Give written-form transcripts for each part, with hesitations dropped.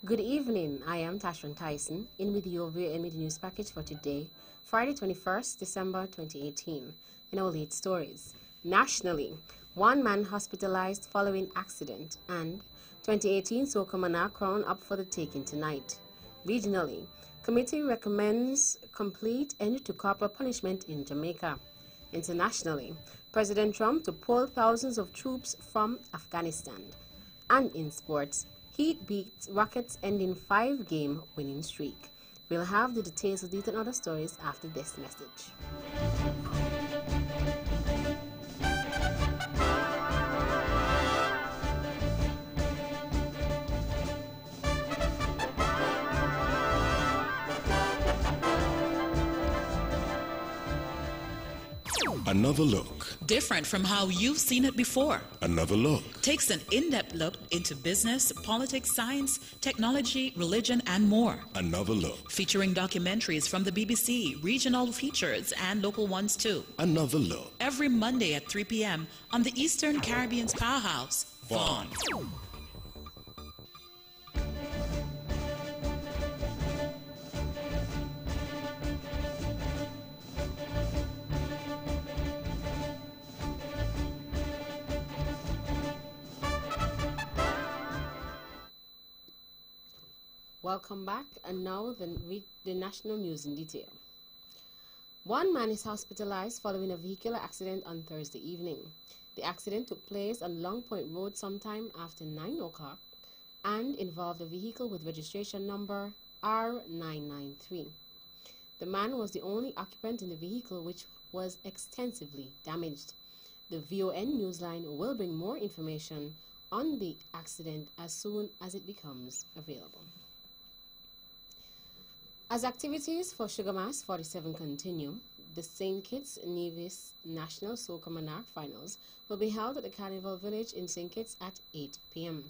Good evening, I am Tashron Tyson, in with you over your media news package for today, Friday 21st December 2018. In our lead stories, nationally, one man hospitalized following accident and 2018 Soca Monarch crown up for the taking tonight. Regionally, committee recommends complete end to corporal punishment in Jamaica. Internationally, President Trump to pull thousands of troops from Afghanistan. And in sports, Heat beats Rockets ending 5-game winning streak. We'll have the details of these and other stories after this message. Another look. Different from how you've seen it before. Another look. Takes an in-depth look into business, politics, science, technology, religion, and more. Another look. Featuring documentaries from the BBC, regional features, and local ones too. Another look. Every Monday at 3 p.m. on the Eastern Caribbean's powerhouse, Vaughan. Welcome back, and now the national news in detail. One man is hospitalized following a vehicular accident on Thursday evening. The accident took place on Long Point Road sometime after 9 o'clock and involved a vehicle with registration number R993. The man was the only occupant in the vehicle, which was extensively damaged. The VON Newsline will bring more information on the accident as soon as it becomes available. As activities for Sugar Mass 47 continue, the St. Kitts Nevis National Soca Monarch Finals will be held at the Carnival Village in St. Kitts at 8 p.m.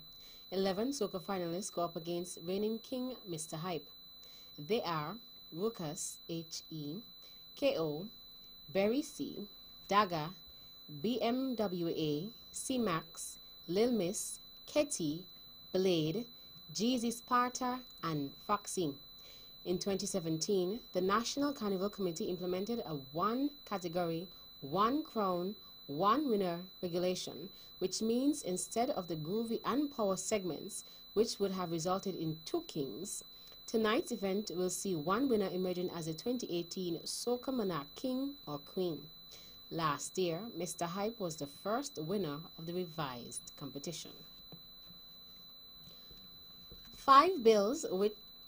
11 Soca finalists go up against reigning king Mr. Hype. They are Ruckus H.E., K.O., Berry C., Dagger, BMWA, C-Max, Lil Miss, Ketty, Blade, Jeezy Sparta, and Foxy. In 2017, the National Carnival Committee implemented a one-category, one-crown, one-winner regulation, which means instead of the groovy and power segments, which would have resulted in 2 kings, tonight's event will see one winner emerging as a 2018 Soca Monarch King or Queen. Last year, Mr. Hype was the first winner of the revised competition. 5 bills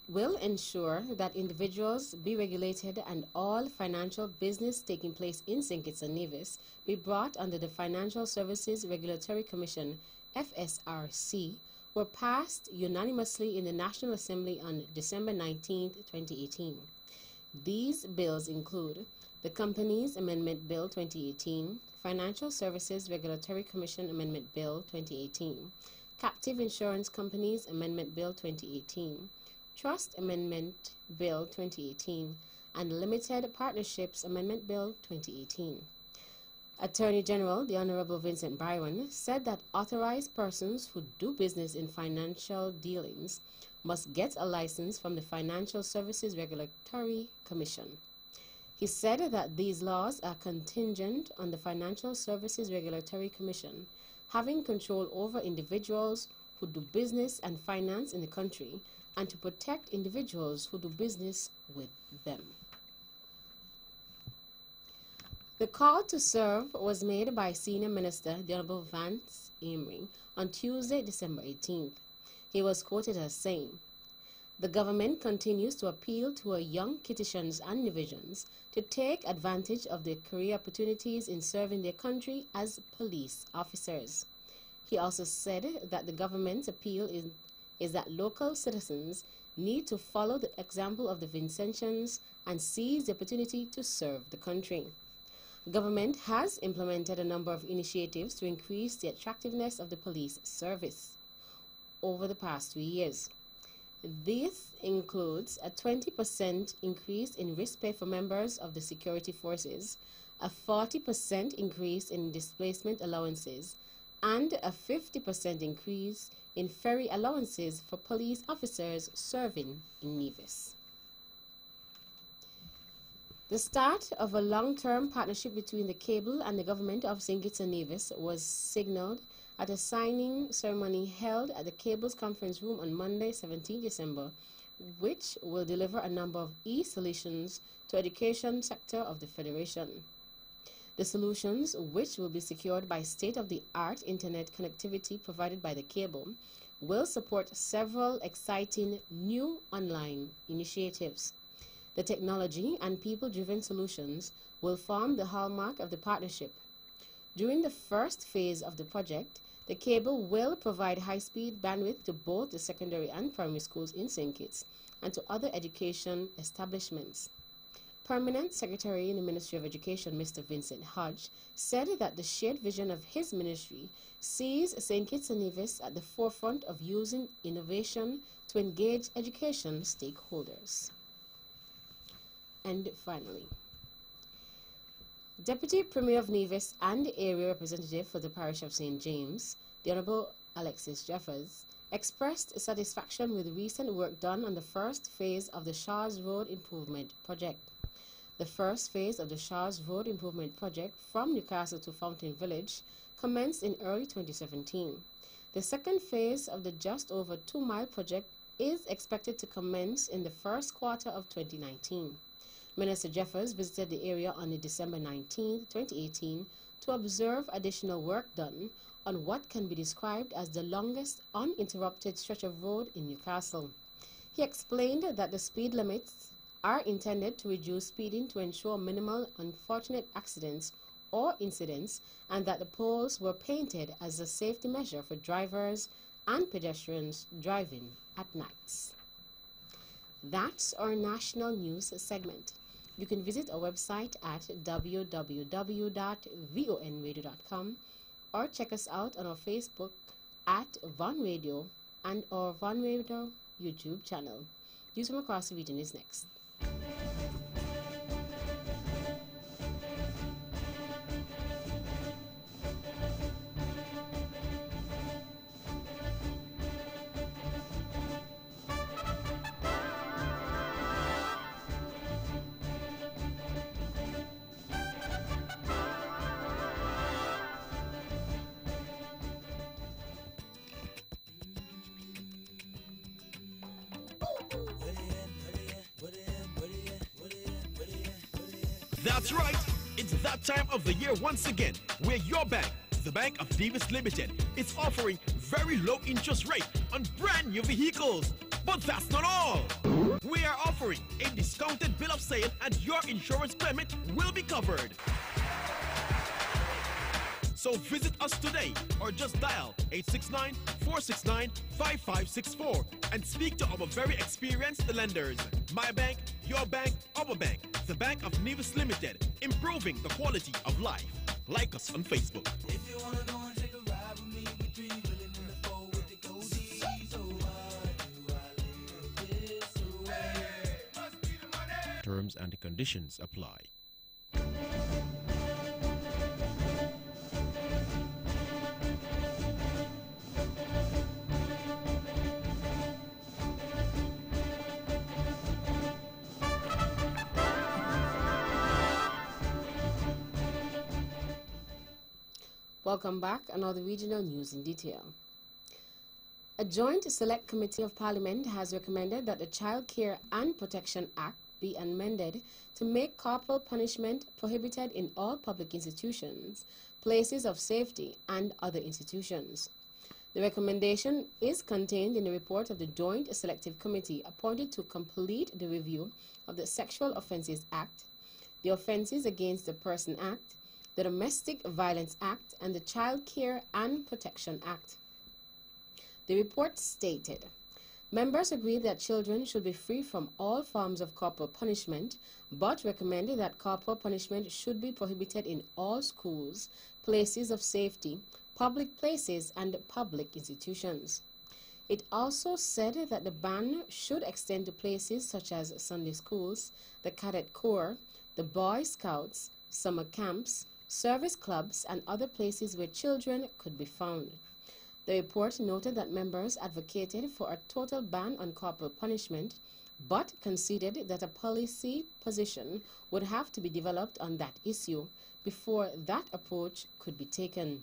will ensure that individuals be regulated and all financial business taking place in St. Kitts and Nevis be brought under the Financial Services Regulatory Commission, FSRC, were passed unanimously in the National Assembly on December 19, 2018. These bills include the Companies Amendment Bill 2018, Financial Services Regulatory Commission Amendment Bill 2018, Captive Insurance Companies Amendment Bill 2018, Trust Amendment Bill 2018, and Limited Partnerships Amendment Bill 2018. Attorney General, the Honorable Vincent Byron, said that authorized persons who do business in financial dealings must get a license from the Financial Services Regulatory Commission. He said that these laws are contingent on the Financial Services Regulatory Commission having control over individuals who do business and finance in the country and to protect individuals who do business with them. The call to serve was made by Senior Minister the Honorable Vance Amory on Tuesday, December 18th. He was quoted as saying, "The government continues to appeal to our young Kittitians and Nevisians to take advantage of their career opportunities in serving their country as police officers." He also said that the government's appeal is that local citizens need to follow the example of the Vincentians and seize the opportunity to serve the country. Government has implemented a number of initiatives to increase the attractiveness of the police service over the past 3 years. This includes a 20% increase in risk pay for members of the security forces, a 40% increase in displacement allowances, and a 50% increase in ferry allowances for police officers serving in Nevis. The start of a long-term partnership between the cable and the government of St. Kitts and Nevis was signaled at a signing ceremony held at the Cable's conference room on Monday, 17 December, which will deliver a number of e-solutions to the education sector of the Federation. The solutions, which will be secured by state-of-the-art internet connectivity provided by the cable, will support several exciting new online initiatives. The technology and people-driven solutions will form the hallmark of the partnership. During the first phase of the project, the cable will provide high-speed bandwidth to both the secondary and primary schools in St. Kitts and to other education establishments. Permanent Secretary in the Ministry of Education, Mr. Vincent Hodge, said that the shared vision of his ministry sees St. Kitts and Nevis at the forefront of using innovation to engage education stakeholders. And finally, Deputy Premier of Nevis and Area Representative for the Parish of St. James, the Honourable Alexis Jeffers, expressed satisfaction with recent work done on the first phase of the Shaw's Road Improvement Project. The first phase of the Shaw's Road Improvement Project from Newcastle to Fountain Village commenced in early 2017. The second phase of the just over 2-mile project is expected to commence in the first quarter of 2019. Minister Jeffers visited the area on December 19, 2018, to observe additional work done on what can be described as the longest uninterrupted stretch of road in Newcastle. He explained that the speed limits are intended to reduce speeding to ensure minimal unfortunate accidents or incidents, and that the poles were painted as a safety measure for drivers and pedestrians driving at nights. That's our national news segment. You can visit our website at www.vonradio.com or check us out on our Facebook at Von Radio and our Von Radio YouTube channel. News from across the region is next. That's right. It's that time of the year once again where your bank, the Bank of Nevis Limited, is offering very low interest rate on brand new vehicles. But that's not all. We are offering a discounted bill of sale and your insurance payment will be covered. So visit us today or just dial 869-469-5564 and speak to our very experienced lenders. My bank, your bank, our bank. The Bank of Nevis Limited, improving the quality of life. Like us on Facebook. If you wanna go and take a ride with me, we be willing in the four with the cozies. So why do I live this way? Must be the money. Terms and conditions apply. Welcome back, and all the regional news in detail. A joint select committee of Parliament has recommended that the Child Care and Protection Act be amended to make corporal punishment prohibited in all public institutions, places of safety, and other institutions. The recommendation is contained in the report of the Joint Selective Committee appointed to complete the review of the Sexual Offences Act, the Offences Against the Person Act, the Domestic Violence Act, and the Child Care and Protection Act. The report stated, members agreed that children should be free from all forms of corporal punishment, but recommended that corporal punishment should be prohibited in all schools, places of safety, public places, and public institutions. It also said that the ban should extend to places such as Sunday schools, the Cadet Corps, the Boy Scouts, summer camps, service clubs, and other places where children could be found. The report noted that members advocated for a total ban on corporal punishment, but conceded that a policy position would have to be developed on that issue before that approach could be taken.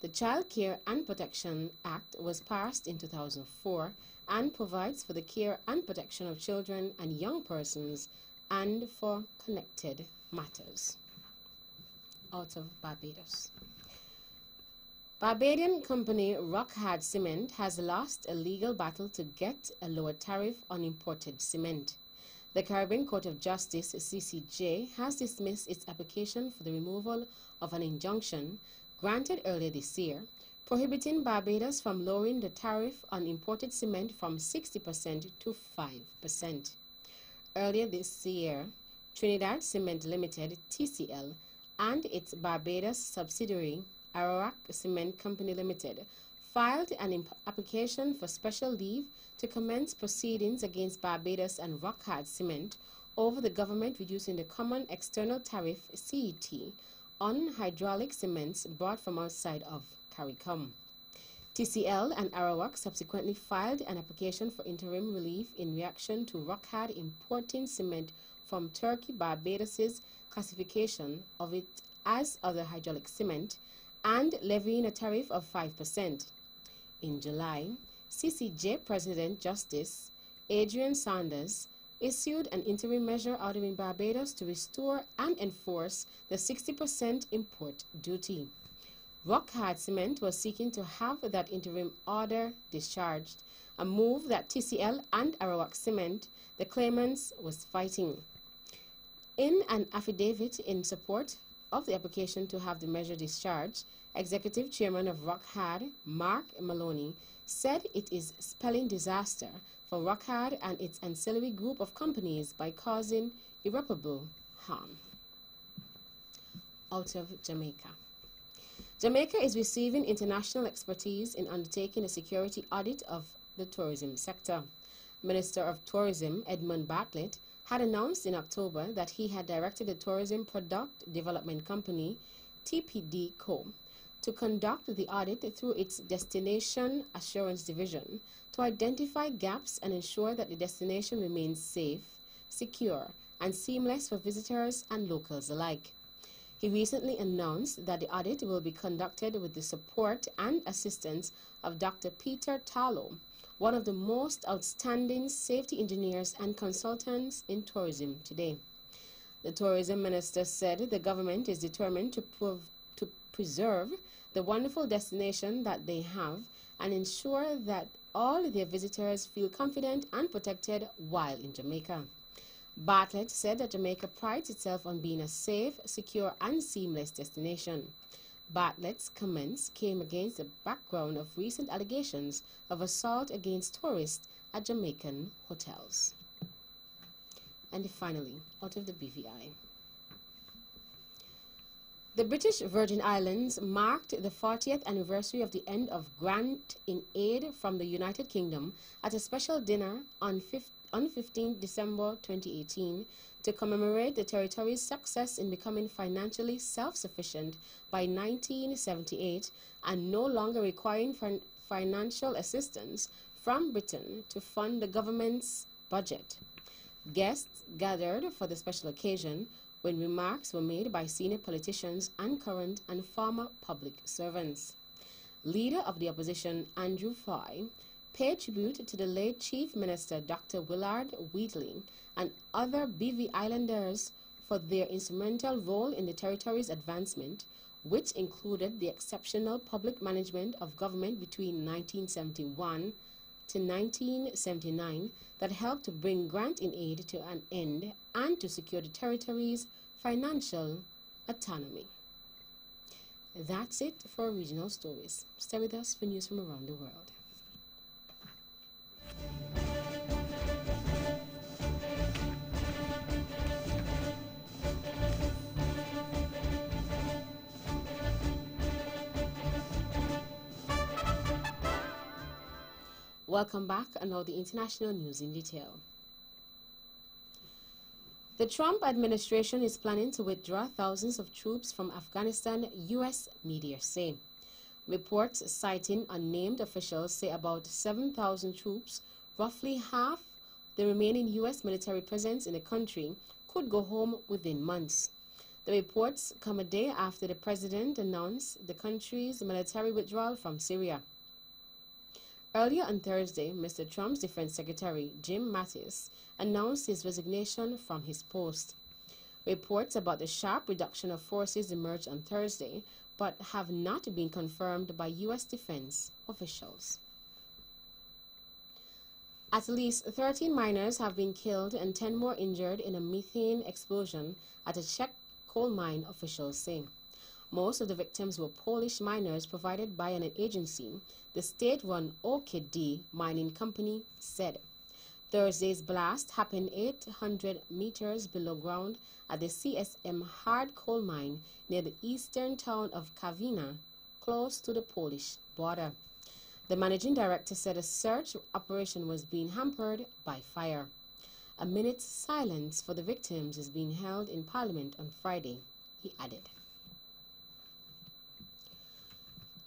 The Child Care and Protection Act was passed in 2004 and provides for the care and protection of children and young persons and for connected matters. Out of Barbados. Barbadian company Rockhard Cement has lost a legal battle to get a lower tariff on imported cement. The Caribbean Court of Justice, CCJ, has dismissed its application for the removal of an injunction granted earlier this year, prohibiting Barbados from lowering the tariff on imported cement from 60% to 5%. Earlier this year, Trinidad Cement Limited, TCL, and its Barbados subsidiary, Arawak Cement Company Limited, filed an application for special leave to commence proceedings against Barbados and Rockhard Cement over the government reducing the common external tariff, CET, on hydraulic cements brought from outside of CARICOM. TCL and Arawak subsequently filed an application for interim relief in reaction to Rockhard importing cement from Turkey, Barbados's classification of it as other hydraulic cement and levying a tariff of 5%. In July, CCJ President Justice Adrian Sanders issued an interim measure ordering Barbados to restore and enforce the 60% import duty. Rockhard Cement was seeking to have that interim order discharged, a move that TCL and Arawak Cement, the claimants, was fighting. In an affidavit in support of the application to have the measure discharged, Executive Chairman of Rockhard, Mark Maloney, said it is spelling disaster for Rockhard and its ancillary group of companies by causing irreparable harm. Out of Jamaica. Jamaica is receiving international expertise in undertaking a security audit of the tourism sector. Minister of Tourism Edmund Bartlett had announced in October that he had directed the Tourism Product Development Company, TPD Co., to conduct the audit through its Destination Assurance Division to identify gaps and ensure that the destination remains safe, secure, and seamless for visitors and locals alike. He recently announced that the audit will be conducted with the support and assistance of Dr. Peter Tarlow, one of the most outstanding safety engineers and consultants in tourism today. The tourism minister said the government is determined to preserve the wonderful destination that they have and ensure that all their visitors feel confident and protected while in Jamaica. Bartlett said that Jamaica prides itself on being a safe, secure, and seamless destination. Bartlett's comments came against the background of recent allegations of assault against tourists at Jamaican hotels. And finally, out of the BVI. The British Virgin Islands marked the 40th anniversary of the end of grant in aid from the United Kingdom at a special dinner on 15 December 2018 to commemorate the territory's success in becoming financially self-sufficient by 1978 and no longer requiring financial assistance from Britain to fund the government's budget. Guests gathered for the special occasion when remarks were made by senior politicians and current and former public servants. Leader of the opposition, Andrew Foy, paid tribute to the late Chief Minister Dr. Willard Wheatley and other BV Islanders for their instrumental role in the territory's advancement, which included the exceptional public management of government between 1971 to 1979 that helped to bring grant in aid to an end and to secure the territory's financial autonomy. That's it for regional stories. Stay with us for news from around the world. Welcome back, and now the international news in detail. The Trump administration is planning to withdraw thousands of troops from Afghanistan, U.S. media say. Reports citing unnamed officials say about 7,000 troops, roughly half the remaining U.S. military presence in the country, could go home within months. The reports come a day after the president announced the country's military withdrawal from Syria. Earlier on Thursday, Mr. Trump's Defense Secretary, Jim Mattis, announced his resignation from his post. Reports about the sharp reduction of forces emerged on Thursday, but have not been confirmed by U.S. defense officials. At least 13 miners have been killed and 10 more injured in a methane explosion at a Czech coal mine, officials say. Most of the victims were Polish miners provided by an agency, the state-run OKD mining company said. Thursday's blast happened 800 meters below ground at the CSM hard coal mine near the eastern town of Kawina, close to the Polish border. The managing director said a search operation was being hampered by fire. A minute's silence for the victims is being held in Parliament on Friday, he added.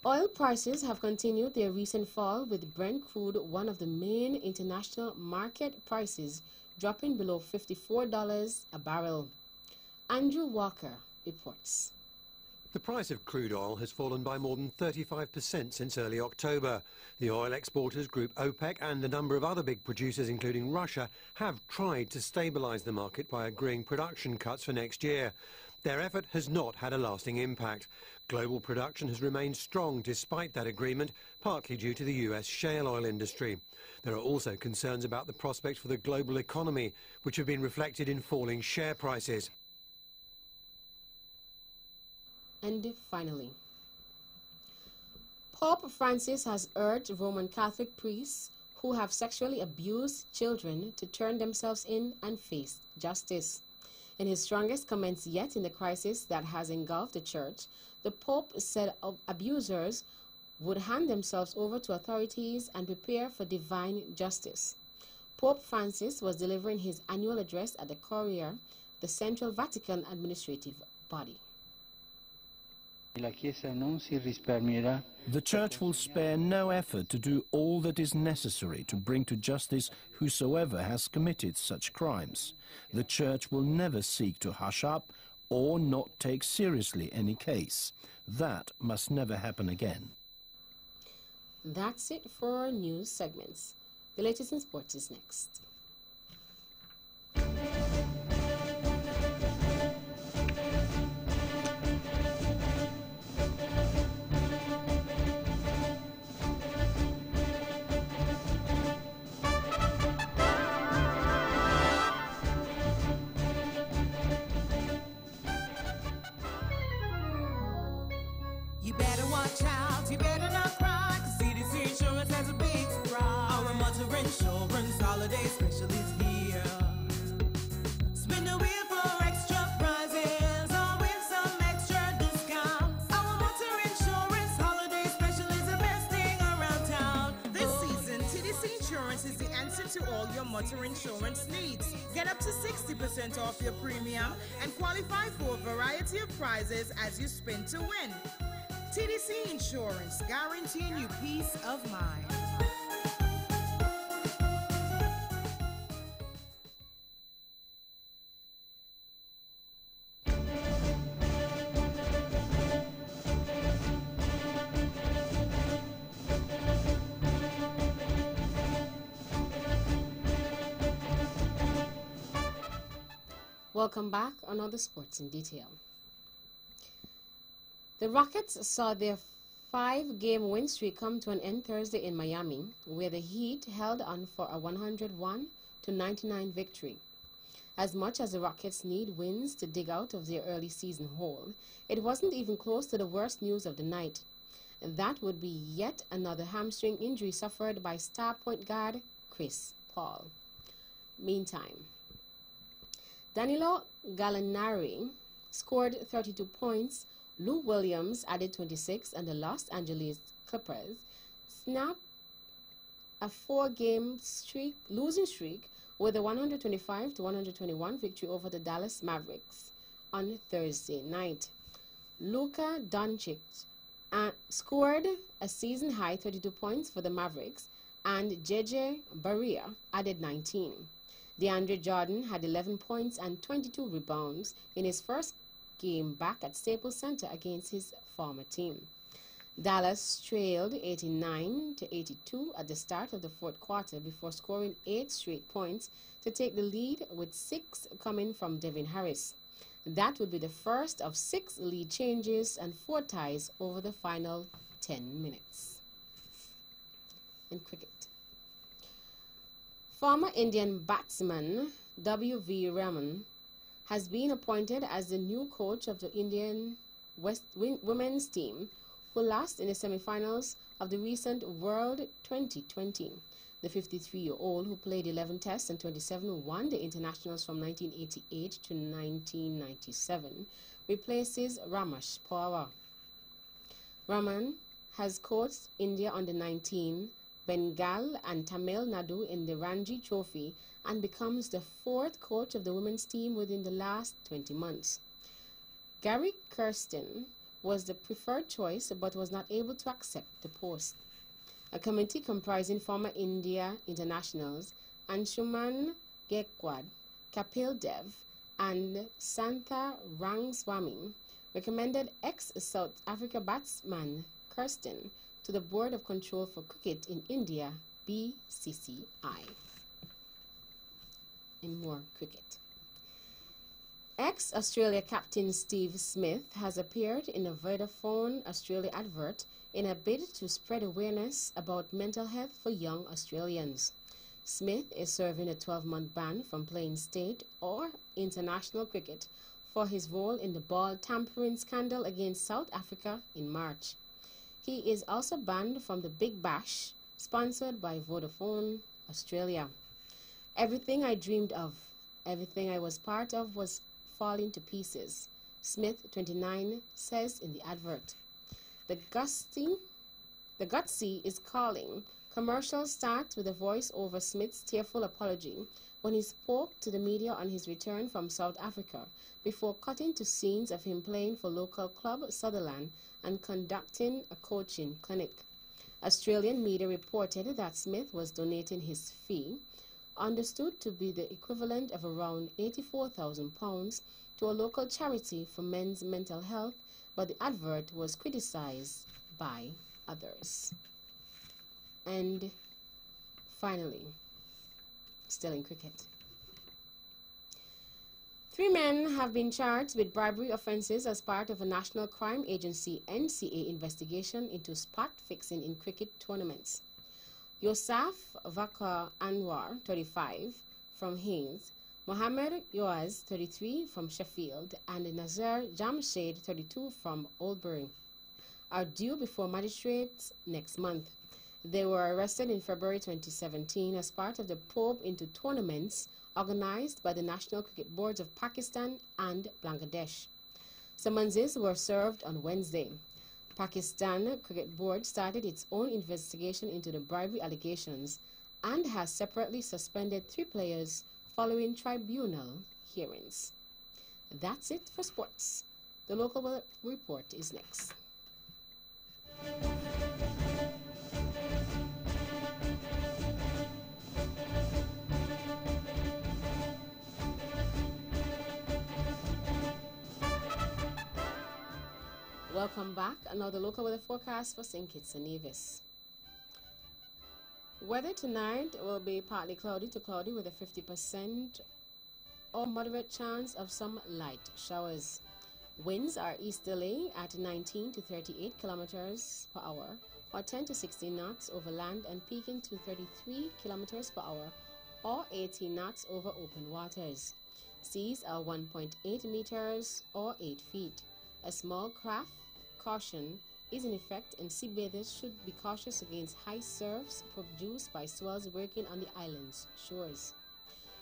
Oil prices have continued their recent fall, with Brent crude, one of the main international market prices, dropping below $54 a barrel. Andrew Walker reports. The price of crude oil has fallen by more than 35% since early October. The oil exporters group OPEC and a number of other big producers, including Russia, have tried to stabilise the market by agreeing production cuts for next year. Their effort has not had a lasting impact. Global production has remained strong despite that agreement, partly due to the US shale oil industry. There are also concerns about the prospects for the global economy, which have been reflected in falling share prices. And finally, Pope Francis has urged Roman Catholic priests who have sexually abused children to turn themselves in and face justice. In his strongest comments yet in the crisis that has engulfed the church, the Pope said abusers would hand themselves over to authorities and prepare for divine justice. Pope Francis was delivering his annual address at the Courier, the Central Vatican administrative body. The Church will spare no effort to do all that is necessary to bring to justice whosoever has committed such crimes. The Church will never seek to hush up or not take seriously any case. That must never happen again. That's it for our news segments. The latest in sports is next. You better watch out, you better not cry, 'cause CDC Insurance has a big surprise. Our motor insurance holiday special is here. Spin the wheel for extra prizes or win some extra discounts. Our motor insurance holiday special is the best thing around town. This season, TDC Insurance is the answer to all your motor insurance needs. Get up to 60% off your premium and qualify for a variety of prizes as you spin to win. TDC Insurance, guaranteeing you peace of mind. Welcome back on Other Sports in Detail. The Rockets saw their 5-game win streak come to an end Thursday in Miami, where the Heat held on for a 101-99 victory. As much as the Rockets need wins to dig out of their early season hole, it wasn't even close to the worst news of the night. And that would be yet another hamstring injury suffered by star point guard Chris Paul. Meantime, Danilo Gallinari scored 32 points, Lou Williams added 26, and the Los Angeles Clippers snapped a 4-game losing streak with a 125-121 victory over the Dallas Mavericks on Thursday night. Luka Doncic scored a season-high 32 points for the Mavericks, and JJ Barea added 19. DeAndre Jordan had 11 points and 22 rebounds in his first game back at Staples Center against his former team. Dallas trailed 89-82 at the start of the fourth quarter before scoring 8 straight points to take the lead, with 6 coming from Devin Harris. That would be the first of 6 lead changes and 4 ties over the final 10 minutes. In cricket, former Indian batsman W.V. Raman has been appointed as the new coach of the Indian women's team, who lost in the semi-finals of the recent World 2020. The 53-year-old, who played 11 tests and 27 one-day internationals from 1988 to 1997, replaces Ramesh Pawar. Raman has coached India under-19, Bengal and Tamil Nadu in the Ranji Trophy, and becomes the 4th coach of the women's team within the last 20 months. Gary Kirsten was the preferred choice but was not able to accept the post. A committee comprising former India internationals Anshuman Gaikwad, Kapil Dev, and Santha Rangswamy recommended ex-South Africa batsman Kirsten to the Board of Control for Cricket in India, BCCI. In more cricket, ex-Australia captain Steve Smith has appeared in a Vodafone Australia advert in a bid to spread awareness about mental health for young Australians. Smith is serving a 12-month ban from playing state or international cricket for his role in the ball tampering scandal against South Africa in March. He is also banned from the Big Bash, sponsored by Vodafone Australia. Everything I dreamed of, everything I was part of was falling to pieces, Smith, 29, says in the advert. The Gutsy is calling commercial starts with a voice over Smith's tearful apology when he spoke to the media on his return from South Africa, before cutting to scenes of him playing for local club Sutherland and conducting a coaching clinic. Australian media reported that Smith was donating his fee, understood to be the equivalent of around £84,000, to a local charity for men's mental health, but the advert was criticized by others. And finally, still in cricket, 3 men have been charged with bribery offences as part of a National Crime Agency NCA investigation into spot fixing in cricket tournaments. Yosaf Vakar Anwar, 35, from Haynes, Mohammed Yoaz, 33, from Sheffield, and Nazar Jamshed, 32, from Oldbury, are due before magistrates next month. They were arrested in February 2017 as part of the probe into tournaments organized by the National Cricket Boards of Pakistan and Bangladesh. Summonses were served on Wednesday. Pakistan Cricket Board started its own investigation into the bribery allegations and has separately suspended 3 players following tribunal hearings. That's it for sports. The local report is next. Welcome back. Another local weather forecast for St. Kitts and Nevis. Weather tonight will be partly cloudy to cloudy with a 50% or moderate chance of some light showers. Winds are easterly at 19 to 38 kilometers per hour, or 10 to 16 knots over land, and peaking to 33 kilometers per hour or 18 knots over open waters. Seas are 1.8 meters or 8 feet. A small craft caution is in effect, and sea bathers should be cautious against high surfs produced by swells breaking on the island's shores.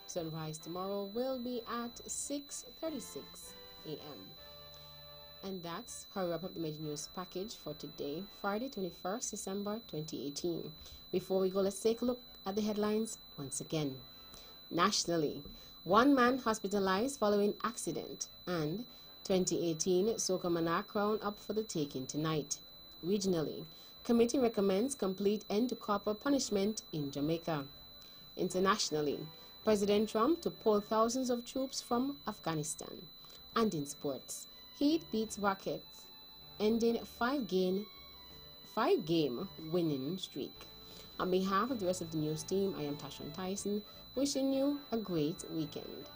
Sunrise tomorrow will be at 6:36 a.m. And that's how we wrap up the major news package for today, Friday, 21st December 2018. Before we go, let's take a look at the headlines once again. Nationally, 1 man hospitalized following accident, and 2018 Soca Monarch crown up for the taking tonight. regionally. Committee recommends complete end to corporal punishment in Jamaica. Internationally, President Trump to pull thousands of troops from Afghanistan. And in sports, Heat beats Rockets, ending five-game winning streak. On behalf of the rest of the news team, I am Tashan Tyson, wishing you a great weekend.